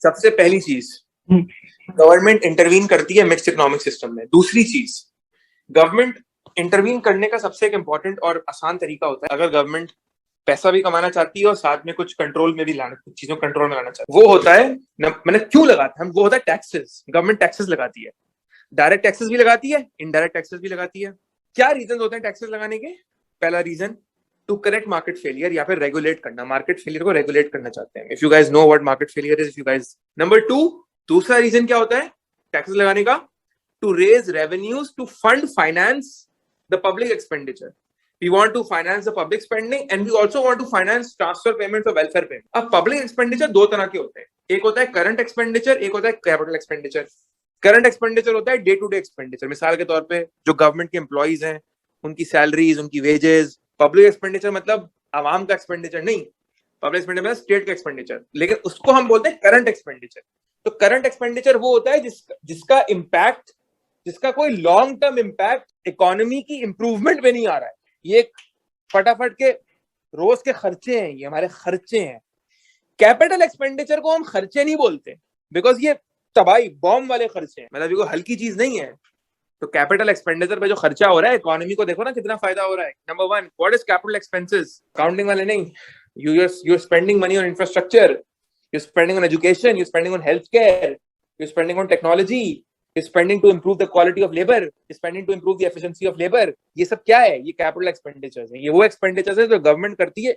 सबसे पहली चीज, गवर्नमेंट इंटरवीन करती है मिक्स्ड इकोनॉमिक सिस्टम में। दूसरी चीज, गवर्नमेंट इंटरवीन करने का सबसे एक इंपॉर्टेंट और आसान तरीका होता है, अगर गवर्नमेंट पैसा भी कमाना चाहती है और साथ में कुछ कंट्रोल में भी लाना, कुछ चीजों को कंट्रोल में लाना चाहती है, वो होता है मैंने क्यों लगाता है, वो होता है टैक्सेस। गवर्नमेंट टैक्सेस लगाती है, डायरेक्ट टैक्सेस भी लगाती है, इनडायरेक्ट टैक्सेस भी लगाती है। क्या रीजन होते हैं टैक्सेस लगाने के? पहला reason, to correct market failure या फिर रेगुलेट करना, मार्केट फेलियर को रेगुलेट करना चाहते हैं। If you guys know what market failure is, if you guys. Number 2, दूसरा रीजन क्या होता है टैक्सेस लगाने का? To raise revenues to fund finance the public expenditure. We want to finance the public spending and we also want to finance transfer payments or welfare payments. अब public expenditure दो तरह के होते हैं, एक होता है current expenditure, एक होता है capital expenditure. Current expenditure होता है day to day expenditure, मिसाल के तौर पे जो government के employees हैं उनकी salaries, उनकी wages. Public expenditure मतलब आवाम का expenditure नहीं, public expenditure मतलब state का expenditure, लेकिन उसको हम बोलते हैं current expenditure. तो current expenditure वो होता है जिसका impact, जिसका कोई लॉन्ग टर्म इंपैक्ट इकोनॉमी की इंप्रूवमेंट में नहीं आ रहा है। ये फटाफट के रोज के खर्चे हैं, ये हमारे खर्चे हैं। कैपिटल एक्सपेंडिचर को हम खर्चे नहीं बोलते, बिकॉज ये तबाही बॉम्ब वाले खर्चे हैं, मतलब ये कोई हल्की चीज नहीं है। तो कैपिटल एक्सपेंडिचर पे जो खर्चा हो रहा है, इकोनॉमी को देखो ना कितना फायदा हो रहा है। Number 1, what is capital expenses? Counting वाले नहीं, you spending money on infrastructure, you spending on education, you spending on health care, you spending on technology, is spending to improve the quality of labor, is spending to improve the efficiency of labor. ये सब क्या है? ये capital expenditures हैं। ये वो expenditures है जो गवर्नमेंट करती है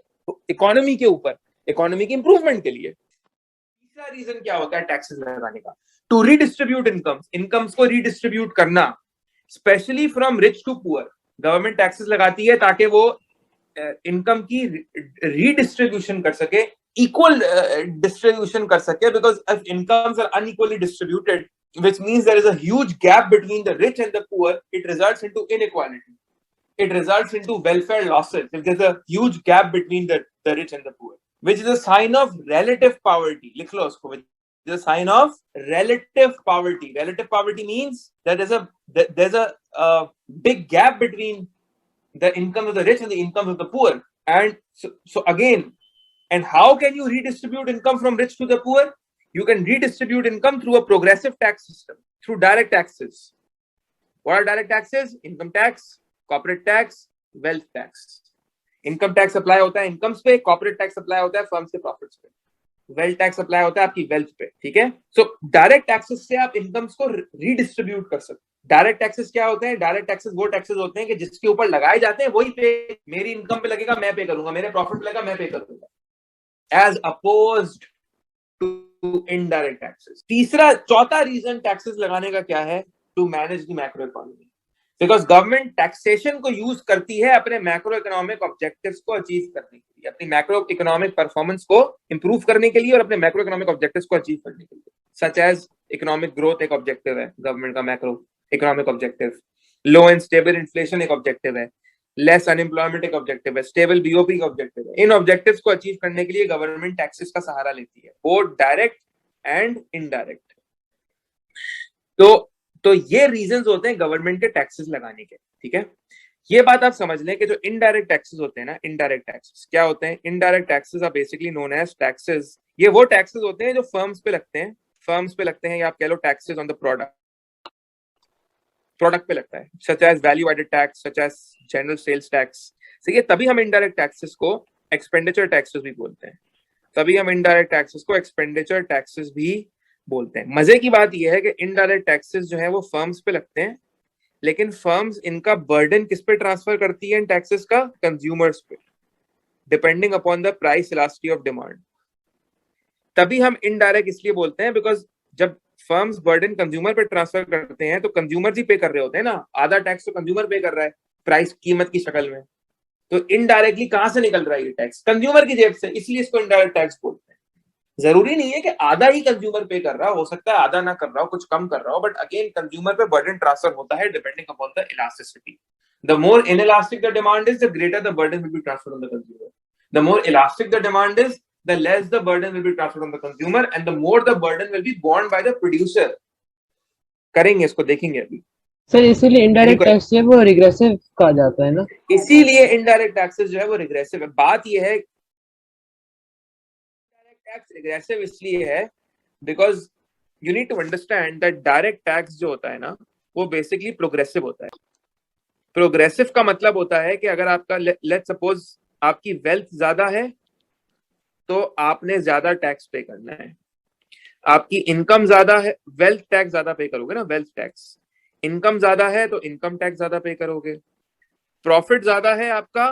इकोनॉमी के ऊपर, इकोनॉमी की इंप्रूवमेंट के लिए। तीसरा रीजन क्या होता है टैक्सेस लगाने का? टू रीडिस्ट्रीब्यूट इनकम्स को रीडिस्ट्रीब्यूट करना, specially from rich to poor. Government taxes लगाती है ताकि वो इनकम की रीडिस्ट्रीब्यूशन कर सके, इक्वल डिस्ट्रीब्यूशन कर सके, because if incomes are unequally distributed, which means there is a huge gap between the rich and the poor, it results into inequality. It results into welfare losses. If there's a huge gap between the rich and the poor, which is a sign of relative poverty. Likh lo usko, which is a sign of relative poverty. Relative poverty means that there's a big gap between the income of the rich and the income of the poor. And so again, and how can you redistribute income from rich to the poor? You can redistribute income through a progressive tax system, through direct taxes. What are direct taxes? Income tax, corporate tax, wealth tax. Income tax apply होता है incomes पे, corporate tax apply होता है firms के profits पे, wealth tax apply होता है आपकी wealth पे, ठीक है? So direct taxes से आप incomes को redistribute कर सकते हैं। Direct taxes क्या होते हैं? Direct taxes वो taxes होते हैं कि जिसके ऊपर लगाए जाते हैं वही पे, मेरी income पे लगेगा मैं पे करूंगा, मेरे profit पे लगेगा मैं पे करूंगा, as opposed to indirect taxes. चौथा रीजन टैक्सेस लगाने का क्या है? To manage the macro economy, because government taxation को यूज करती है अपने मैक्रो इकोनॉमिक ऑब्जेक्टिव्स को अचीव करने के लिए, अपनी मैक्रो इकोनॉमिक परफॉर्मेंस को इंप्रूव करने के लिए और अपने मैक्रो इकोनॉमिक ऑब्जेक्टिव्स को अचीव करने के लिए। सच एज इकोनॉमिक ग्रोथ एक ऑब्जेक्टिव है गवर्नमेंट का, macro economic objective. Low and stable inflation एक ऑब्जेक्टिव है, लेस अनएम्प्लॉयमेंट एक ऑब्जेक्टिव है, स्टेबल बीओपी का ऑब्जेक्टिव है। इन ऑब्जेक्टिव्स को अचीव करने के लिए गवर्नमेंट टैक्सेस का सहारा लेती है, बोथ डायरेक्ट एंड इनडायरेक्ट। तो ये रीजंस होते हैं गवर्नमेंट के टैक्सेस लगाने के, ठीक है? ये बात आप समझ लें कि जो इनडायरेक्ट टैक्सेस होते हैं ना, इनडायरेक्ट टैक्सेस क्या होते हैं? Indirect taxes are basically known as taxes. ये वो टैक्सेस होते हैं जो फर्म्स पे लगते हैं, या आप कह लो टैक्सेस ऑन द प्रोडक्ट पे लगता है, such as value added tax, such as general sales tax. सही है, तभी हम इनडायरेक्ट टैक्सेस को एक्सपेंडिचर टैक्सेस भी बोलते हैं, तभी हम इनडायरेक्ट टैक्सेस को एक्सपेंडिचर टैक्सेस भी बोलते हैं। मजे की बात यह है कि इनडायरेक्ट टैक्सेस जो है वो फर्म्स पे लगते हैं, लेकिन फर्म्स इनका बर्डन किस पे ट्रांसफर करती है इन टैक्सेस का? कंज्यूमर्स पे, depending upon the price elasticity of demand. तभी हम इनडायरेक्ट इसलिए बोलते हैं बिकॉज जब फर्म्स बर्डन कंज्यूमर पे ट्रांसफर करते हैं तो कंज्यूमर ही पे कर रहे होते हैं ना, आधा टैक्स तो कंज्यूमर पे कर रहा है प्राइस कीमत की शक्ल में। तो इनडायरेक्टली कहां से निकल रहा है ये टैक्स? कंज्यूमर की जेब से, इसलिए इसको इनडायरेक्ट टैक्स बोलते हैं। जरूरी नहीं है कि आधा ही कंज्यूमर पे कर रहा हो सकता है आधा ना कर रहा हो, कुछ कम कर रहा हो, बट अगेन कंज्यूमर पे बर्डन ट्रांसफर होता है depending upon the elasticity. The more inelastic the demand is, the greater the burden will be transferred on the consumer. The more elastic the demand is, the less the burden will be transferred on the consumer and the more the burden will be borne by the producer. करेंगे इसको, देखेंगे अभी। Sir इसीलिए indirect tax जो है वो regressive कहा जाता है ना? इसीलिए इनडायरेक्ट टैक्सेस जो है वो रिग्रेसिव है। बात ये है इनडायरेक्ट टैक्स रिग्रेसिव इसलिए है because you need to understand that direct tax जो होता है ना, वो बेसिकली प्रोग्रेसिव होता है। प्रोग्रेसिव का मतलब होता है कि अगर आपका लेट्स सपोज आपकी वेल्थ ज्यादा है तो आपने ज्यादा टैक्स पे करना है। आपकी इनकम ज्यादा है, वेल्थ टैक्स ज्यादा पे करोगे ना, वेल्थ टैक्स। इनकम ज्यादा है तो इनकम टैक्स ज्यादा पे करोगे। प्रॉफिट ज्यादा है आपका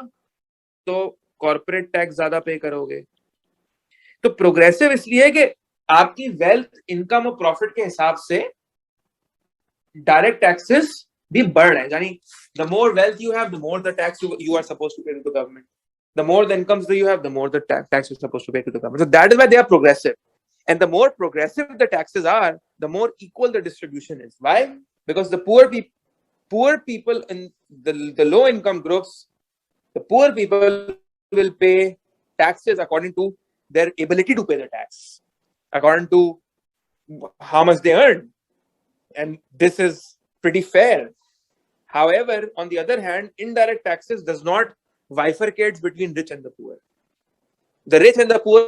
तो कॉर्पोरेट टैक्स ज्यादा पे करोगे। तो प्रोग्रेसिव इसलिए कि आपकी वेल्थ, इनकम और प्रॉफिट के हिसाब से डायरेक्ट टैक्सेस भी बढ़ रहे हैं। यानी the more wealth you have, the more the tax you are supposed to pay to the government. The more the incomes that you have, the more the tax you're supposed to pay to the government. So that is why they are progressive. And the more progressive the taxes are, the more equal the distribution is. Why? Because the poor people in the low income groups, the poor people will pay taxes according to their ability to pay the tax, according to how much they earn. And this is pretty fair. However, on the other hand, indirect taxes does not bifurcate between rich and the poor. The rich and the poor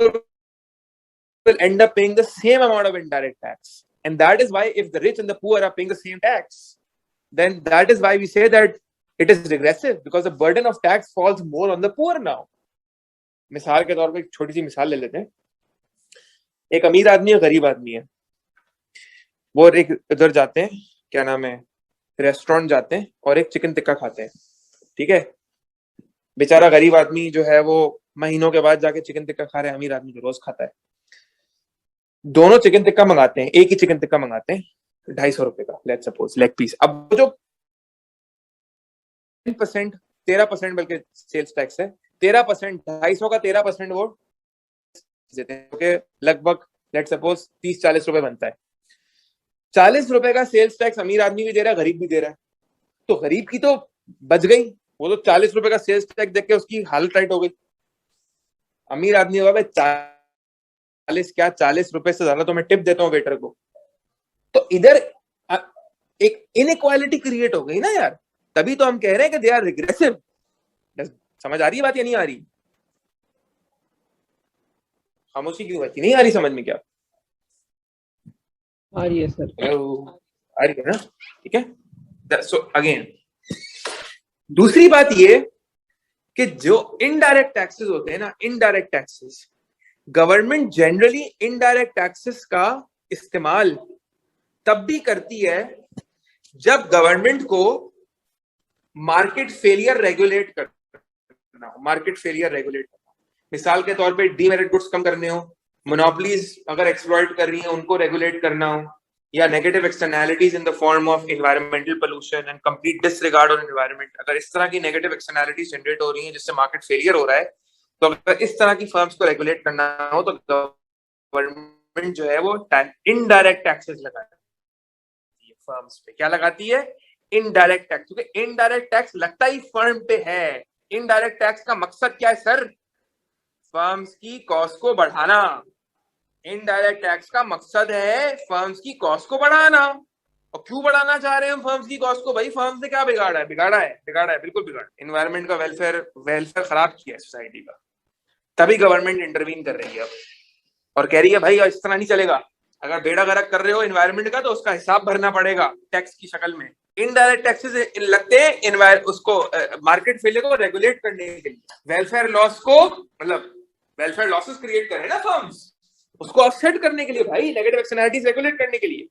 will end up paying the same amount of indirect tax. And that is why if the rich and the poor are paying the same tax, then that is why we say that it is regressive, because the burden of tax falls more on the poor now. मिसाल के तौर पे एक छोटी सी मिसाल ले लेते हैं। एक अमीर आदमी है, गरीब आदमी है। वो एक इधर जाते हैं, क्या नाम है, रेस्टोरेंट जाते हैं और एक चिकन टिक्का खाते हैं। ठीक है, बेचारा गरीब आदमी जो है वो महीनों के बाद जाके चिकन टिक्का खा रहे हैं, अमीर आदमी जो रोज खाता है। दोनों चिकन टिक्का मंगाते हैं, एक ही चिकन टिक्का मंगाते हैं, 250 रुपए का, लेट्स सपोज लेग पीस। अब जो 13% बल्कि सेल्स टैक्स है, 13%, 250 का 13% वो देते हैं, ओके, लगभग लेट्स सपोज 30-40 रुपए बनता है। 40 रुपए का सेल्स टैक्स अमीर आदमी भी दे रहा है, गरीब भी दे रहा है। तो गरीब की तो बच गई, वो तो 40 रुपए का सेल्स टैक्स देख के उसकी हालत टाइट हो गई। अमीर आदमी होगा भाई 40 क्या, 40 रुपए से ज्यादा तो मैं टिप देता हूँ वेटर को। तो इधर एक इनइक्वालिटी क्रिएट हो गई ना यार। तभी तो हम कह रहे हैं कि दे आर रिग्रेसिव। समझ आ रही है बात या नहीं आ रही? खामोशी क्यों बची? नहीं आ रही समझ में क्या? आ रही है सर। आ रही है ना? ठीक है। सो अगेन दूसरी बात ये कि जो इनडायरेक्ट टैक्सेस होते हैं ना, indirect taxes, government generally indirect taxes का इस्तेमाल तब भी करती है जब गवर्नमेंट को मार्केट फेलियर रेगुलेट करना हो। मार्केट फेलियर रेगुलेट करना, मिसाल के तौर पे डीमेरिट गुड्स कम करने हो, मोनोपोलीज अगर एक्सप्लॉइट कर रही हैं उनको रेगुलेट करना हो, या negative externalities in the form of environmental pollution and complete disregard on environment, अगर इस तरह की नेगेटिव एक्सटर्नैलिटीज जनरेट हो रही हैं जिससे मार्केट फेलियर हो रहा है, तो अगर इस तरह की फर्म्स को रेगुलेट करना हो तो गवर्नमेंट जो है वो इनडायरेक्ट टैक्सेस लगाती है फर्म्स पे। क्या लगाती है? Indirect tax. क्योंकि इनडायरेक्ट टैक्स लगता ही फर्म पे है। इनडायरेक्ट टैक्स का मकसद क्या है सर? फर्म्स की कॉस्ट को बढ़ाना। इनडायरेक्ट टैक्स का मकसद है फर्म्स की कॉस्ट को बढ़ाना। और क्यों बढ़ाना चाह रहे हैं हम फर्म्स की कॉस्ट को? भाई फर्म्स ने क्या बिगाड़ा है? बिगाड़ा है बिल्कुल बिगाड़ा। एनवायरमेंट का वेलफेयर खराब किया है सोसाइटी का। तभी गवर्नमेंट इंटरवीन कर रही है अब और कह रही है भाई इस तरह नहीं चलेगा। अगर बेड़ा गर्क कर रहे हो एनवायरमेंट का तो उसका हिसाब भरना पड़ेगा टैक्स की शक्ल में। इनडायरेक्ट टैक्सेस लगते हैं उसको मार्केट फेलियर को रेगुलेट करने के लिए, वेलफेयर लॉस को, मतलब वेलफेयर लॉसेस क्रिएट करे ना फर्म्स, उसको ऑफसेट करने के लिए, भाई नेगेटिव एक्सटर्नैलिटीज रेगुलेट करने के लिए।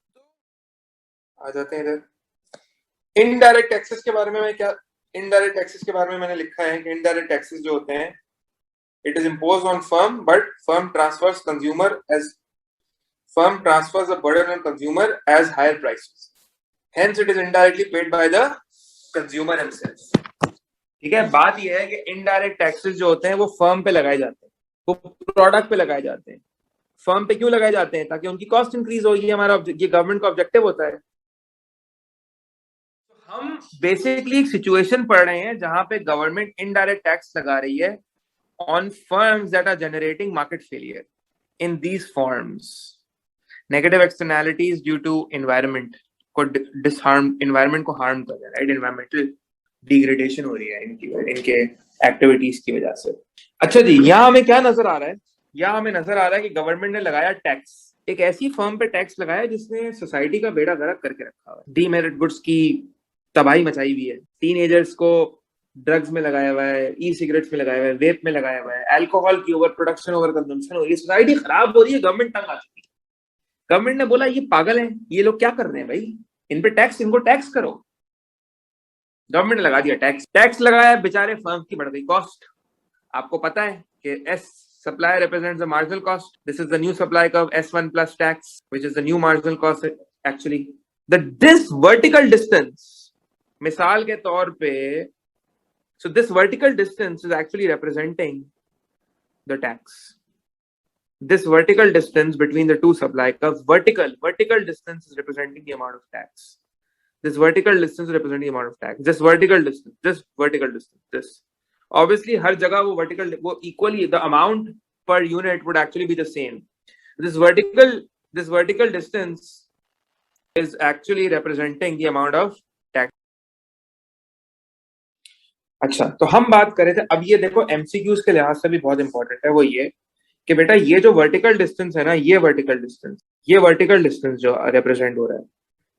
आ जाते हैं इधर इनडायरेक्ट टैक्सेस के बारे में। मैं क्या इनडायरेक्ट टैक्सेस के बारे में मैंने लिखा है कि इनडायरेक्ट टैक्सेस जो होते हैं, it is imposed on firm, but firm transfers the burden on consumer as higher prices. Hence, it is indirectly paid by the consumer himself. ठीक है, बात यह है कि इनडायरेक्ट टैक्सेस जो होते हैं वो फर्म पे लगाए जाते हैं, वो प्रोडक्ट पे लगाए जाते हैं। फर्म पे क्यों लगाए जाते हैं? ताकि उनकी कॉस्ट इंक्रीज हो। ये हमारा ये गवर्नमेंट का ऑब्जेक्टिव होता है। हम बेसिकली एक सिचुएशन पढ़ रहे हैं जहां पे गवर्नमेंट इनडायरेक्ट टैक्स लगा रही है on firms that are generating market failure in these forms. Negative externalities due to environment को environment को harm कर रहा है, right? Environmental degradation हो रही है इनके activities की वजह से। अच्छा जी, यहाँ हमें क्या नजर आ रहा है? यहाँ हमें नजर आ रहा है कि गवर्नमेंट ने लगाया टैक्स, एक ऐसी फर्म पे टैक्स लगाया जिसने सोसाइटी का बेड़ा गर्क करके रखा हुआ है, डीमेरिट गुड्स की तबाही मचाई हुई है, टीनेजर्स को ड्रग्स में लगाया हुआ है, ई सिगरेट्स में लगाया हुआ है, वेप में लगाया हुआ है, अल्कोहल की ओवर प्रोडक्शन ओवर कंजम्पशन हो रही है, सोसाइटी खराब हो रही है, गवर्नमेंट तंग आ चुकी है। गवर्नमेंट ने बोला ये पागल है, ये लोग क्या कर रहे हैं भाई, इन पे टैक्स, इनको टैक्स करो। गवर्नमेंट ने लगा दिया टैक्स, टैक्स लगाया, बेचारे फर्म की बढ़ गई कॉस्ट। आपको पता है कि S supply represents the marginal cost. This is the new supply curve S1 plus tax, which is the new marginal cost actually. This vertical distance, मिसाल के तौर पे, so this vertical distance is actually representing the tax. This vertical distance between the two supply curves, vertical distance is representing the amount of tax. This vertical distance is representing the amount of tax. This vertical distance, this. Obviously हर जगह वो vertical वो equally the amount per unit would actually be the same. This vertical distance is actually representing the amount of tax. अच्छा, तो हम बात कर रहे थे, अब ये देखो MCQs के लिहाज से भी बहुत इंपॉर्टेंट है, वो ये कि बेटा ये जो वर्टिकल डिस्टेंस है ना, ये वर्टिकल डिस्टेंस जो रिप्रेजेंट हो रहा है,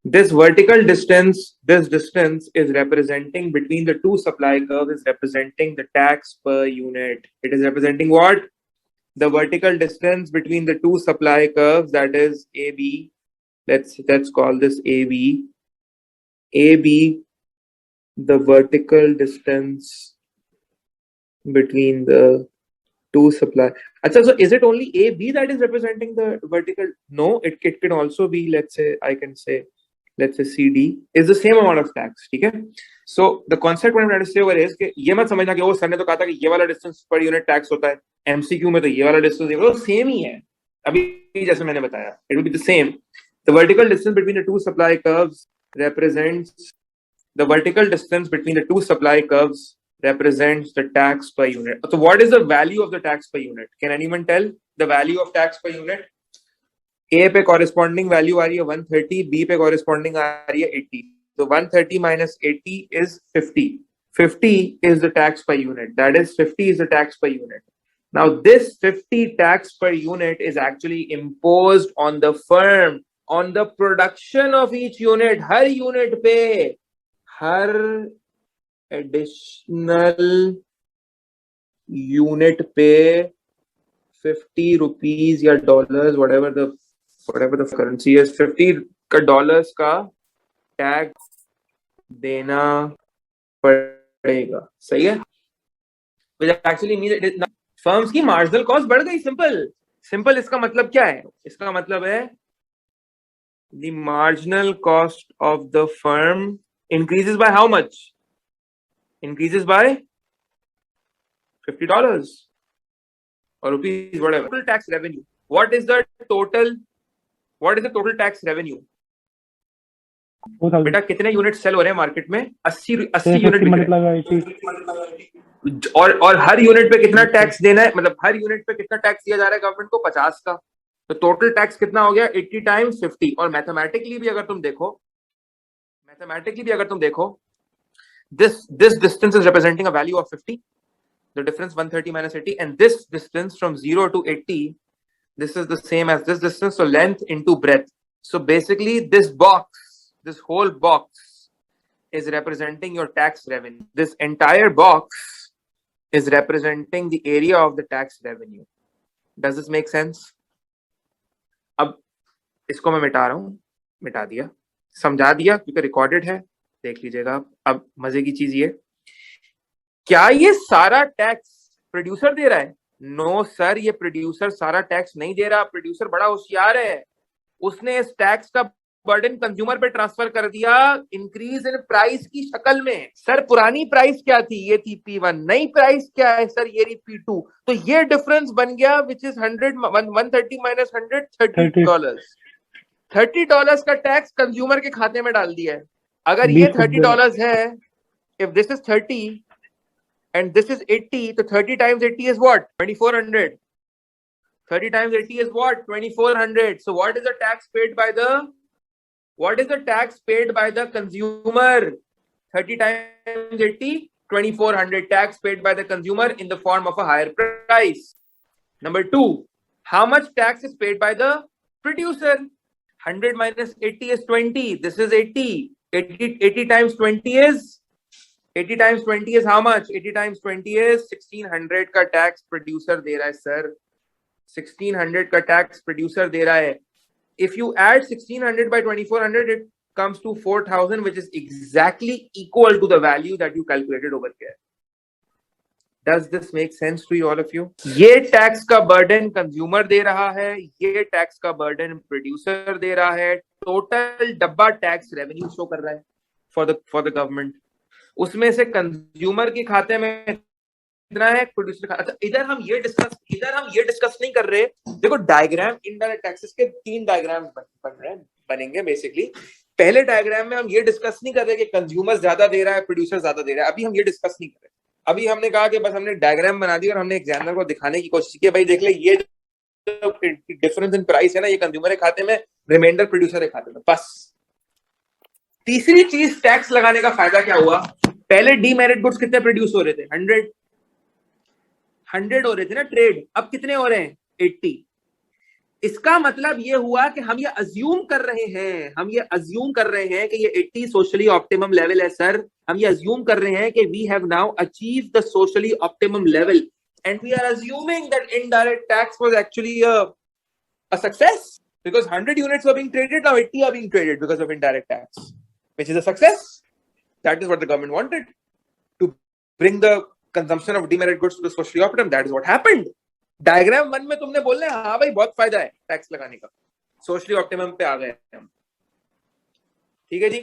this vertical distance, this distance is representing between the two supply curves, is representing the tax per unit. It is representing what? The vertical distance between the two supply curves, that is AB. Let's call this AB. AB, the vertical distance between the two supply. Achha, so is it only AB that is representing the vertical? No, it can also be, let's say CD is the same amount of tax. ठीक है? So the concept what I'm trying to say over is कि ये मत समझना कि वो sir ने तो कहा था कि ये वाला distance per unit tax होता है, MCQ में तो ये वाला distance वो सेम ही है, अभी जैसे मैंने बताया, it will be the same. The vertical distance between the two supply curves represents the tax per unit. So what is the value of the tax per unit? Can anyone tell the value of tax per unit? A पे corresponding value आ रही है 130, B पे corresponding आ रही है 80. So 130 minus 80 is 50. 50 is the tax per unit. That is 50 is the tax per unit. Now this 50 tax per unit is actually imposed on the firm on the production of each unit. Her unit पे हर additional unit पे 50 rupees या dollars, whatever the currency is, 50 का dollars का tax देना पड़ेगा. सही है? Which actually means it is not, firms की marginal cost बढ़ गई. simple इसका मतलब क्या है? इसका मतलब है the marginal cost of the firm increases by how much? Increases by $50 or rupees, whatever. Total tax revenue. What is the total tax revenue? बेटा कितने यूनिट सेल हो रहे हैं मार्केट में? 80 यूनिट. और हर यूनिट पे कितना टैक्स देना है, मतलब हर यूनिट पे कितना टैक्स दिया जा रहा है गवर्नमेंट को? 50 का. तो टोटल टैक्स कितना हो गया? 80 टाइम्स 50. और मैथमेटिकली भी अगर तुम देखो, this distance is representing a value of 50. The difference 130 minus 80, and this distance from 0 to 80, this is the same as this distance, so length into breadth. So basically this whole box is representing your tax revenue. This entire box is representing the area of the tax revenue. Does this make sense? अब इसको मैं मिटा दिया, समझा दिया क्योंकि recorded है, देख लीजिएगा. अब मजे की चीज ये, क्या ये सारा टैक्स प्रोड्यूसर दे रहा है? नो सर, ये प्रोड्यूसर सारा टैक्स नहीं दे रहा. प्रोड्यूसर बड़ा होशियार है, उसने इस टैक्स का बर्डन कंज्यूमर पे ट्रांसफर कर दिया इंक्रीज इन प्राइस की शक्ल में. सर पुरानी प्राइस क्या थी? ये थी P1. नई प्राइस क्या है सर? ये रही P2. तो ये डिफरेंस बन गया विच इज 130 माइनस 100, $30. $30 का टैक्स कंज्यूमर के खाते में डाल दिया है. अगर ये $30 है, if this is 30 and this is 80, so 30 times 80 is what? 2400. 30 times 80 is what? 2400. So what is the tax paid by the consumer? 30 times 80, 2400 tax paid by the consumer in the form of a higher price. Number 2, how much tax is paid by the producer. 100 minus 80 is 20. This is 80. 80 times 20 is 80 times 20 is how much? 80 times 20 is 1600 का tax producer दे रहा है sir. 1600 का tax producer दे रहा है. If you add 1600 by 2400, it comes to 4000, which is exactly equal to the value that you calculated over here. Does this make sense to you, all of you? ये tax का burden consumer दे रहा है, ये tax का burden producer दे रहा है. Total डब्बा tax revenue show कर रहा है फॉर द गवर्नमेंट. उसमें से कंज्यूमर के खाते में कितना है, प्रोड्यूसर का. अच्छा, इधर हम ये डिस्कस नहीं कर रहे. देखो, डायग्राम इनडायरेक्ट टैक्सेस के 3 डायग्राम बनेंगे बेसिकली. पहले डायग्राम में हम ये डिस्कस नहीं कर रहे कि कंज्यूमर ज्यादा दे रहा है, प्रोड्यूसर ज्यादा दे रहा है. अभी हम ये डिस्कस नहीं कर रहे. अभी हमने कहा कि बस हमने डायग्राम बना दी और हमने एग्जामिनर को दिखाने की कोशिश की, भाई देख ले, ये डिफरेंस इन प्राइस है ना, ये कंज्यूमर के खाते में, रिमाइंडर प्रोड्यूसर के खाते में. बस. तीसरी चीज, टैक्स लगाने का फायदा क्या हुआ. पहले डीमेरिट गुड्स कितने प्रोड्यूस हो रहे थे? 100 हो रहे थे ना ट्रेड. अब कितने हो रहे हैं? 80. इसका मतलब ये हुआ कि हम ये अज्यूम कर रहे हैं कि ये 80 सोशली ऑप्टिमम लेवल है सर. हम ये अज्यूम कर रहे हैं कि we have now achieve the socially optimum level, and we are assuming that indirect tax was actually a success because 100 units were being traded, now 80 are being traded because of indirect tax, which is a success. That is what the government wanted, to bring the consumption of demerit goods to the socially optimum. That is what happened. Diagram 1 में तुमने बोलना है हाँ भाई बहुत फायदा है tax लगाने का, सोशली ऑप्टिमम पे आ गए हम. ठीक है जी.